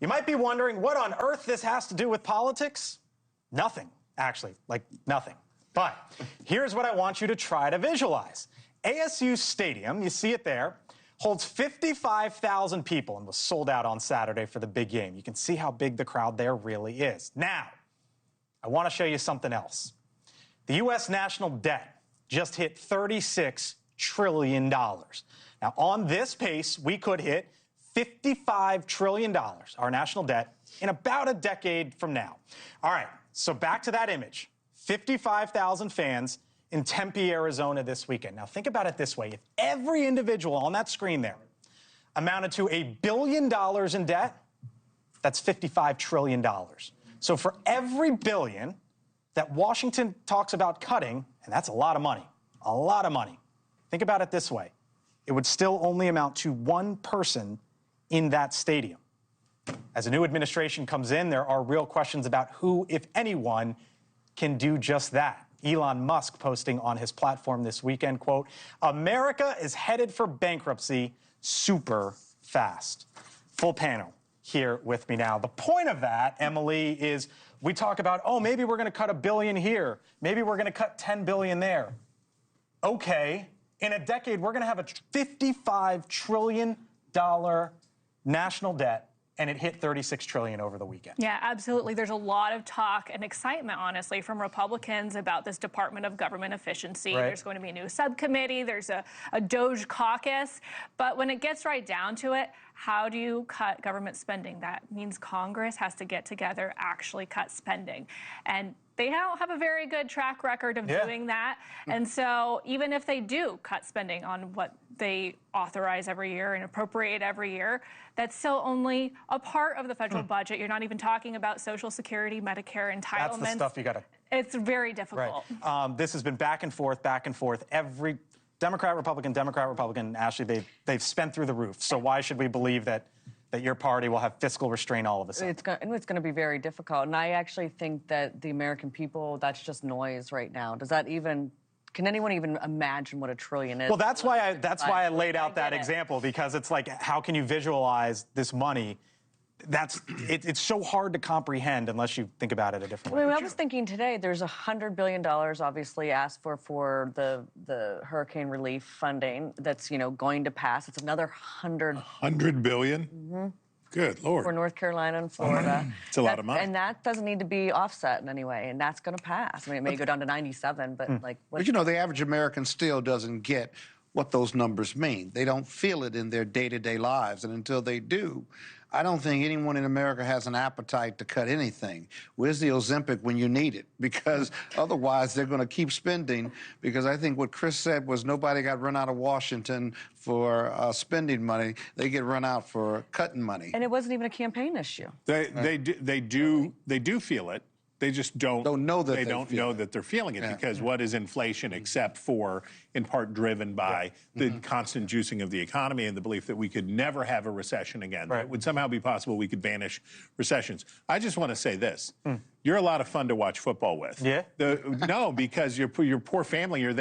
You might be wondering what on earth this has to do with politics. Nothing, actually, like nothing. But here's what I want you to try to visualize. ASU Stadium, you see it there, holds 55,000 people and was sold out on Saturday for the big game. You can see how big the crowd there really is. Now, I want to show you something else. The U.S. national debt just hit $36 trillion. Now, on this pace, we could hit $55 trillion, our national debt, in about a decade from now. All right, so back to that image. 55,000 fans in Tempe, Arizona this weekend. Now, think about it this way. If every individual on that screen there amounted to $1 billion in debt, that's $55 trillion. So for every billion that Washington talks about cutting, and that's a lot of money, think about it this way. It would still only amount to one person in that stadium. As a new administration comes in, there are real questions about who, if anyone, can do just that. Elon Musk posting on his platform this weekend, quote, "America is headed for bankruptcy super fast." Full panel here with me now. The point of that, Emily, is we talk about, oh, maybe we're going to cut $1 billion here. Maybe we're going to cut $10 billion there. Okay, in a decade, we're going to have a $55 trillion national debt, and it hit $36 trillion over the weekend. Yeah, absolutely. There's a lot of talk and excitement, honestly, from Republicans about this Department of Government Efficiency. Right. There's going to be a new subcommittee. There's a Doge caucus. But when it gets right down to it, how do you cut government spending? That means Congress has to get together, actually cut spending. And they don't have a very good track record of doing that. And so even if they do cut spending on what they authorize every year and appropriate every year, that's still only a part of the federal budget. You're not even talking about Social Security, Medicare, entitlements. That's the stuff you got to... It's very difficult. Right. This has been back and forth, back and forth. Every Democrat, Republican, Ashley, they've spent through the roof. So why should we believe that your party will have fiscal restraint all of a sudden? It's going to be very difficult. And I actually think that the American people, that's just noise right now. Does that even... Can anyone even imagine what $1 trillion is? Well, that's why I laid out that example, because it's like, how can you visualize this money? It's so hard to comprehend unless you think about it a different way. I was thinking today, there's $100 billion obviously asked for the hurricane relief funding that's going to pass. It's another $100 billion. Mm-hmm. Good Lord. For North Carolina and Florida. It's a lot of money. And that doesn't need to be offset in any way, and that's going to pass. I mean, it may go down to 97, but like... But the average American still doesn't get what those numbers mean. They don't feel it in their day-to-day lives, and until they do, I don't think anyone in America has an appetite to cut anything. Where's the Ozempic when you need it? Because otherwise they're going to keep spending, because I think what Chris said was nobody got run out of Washington for spending money. They get run out for cutting money. And it wasn't even a campaign issue. They do feel it. They just don't know that they're feeling it, because what is inflation except for, in part, driven by the constant juicing of the economy and the belief that we could never have a recession again. That it would somehow be possible we could banish recessions. I just want to say this. You're a lot of fun to watch football with. Yeah? No, because your poor family, you're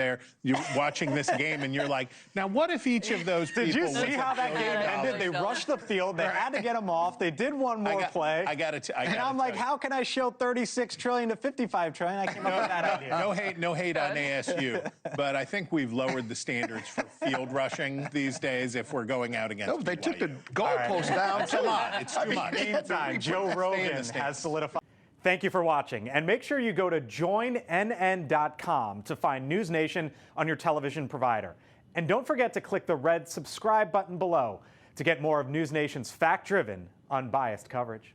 watching this game, and you're like, now what if each of those people... Did you see how that game ended? They rushed the field. They had to get them off. They did one more play. And I'm like, how can I show $36 trillion to $55 trillion? I came up with that idea. No hate on ASU, but I think we've lowered the standards for field rushing these days if we're going out against BYU. They took the goalpost down. It's a lot. It's too much. Meantime, Joe Rogan has solidified. Thank you for watching, and make sure you go to joinnn.com to find NewsNation on your television provider. And don't forget to click the red subscribe button below to get more of NewsNation's fact-driven, unbiased coverage.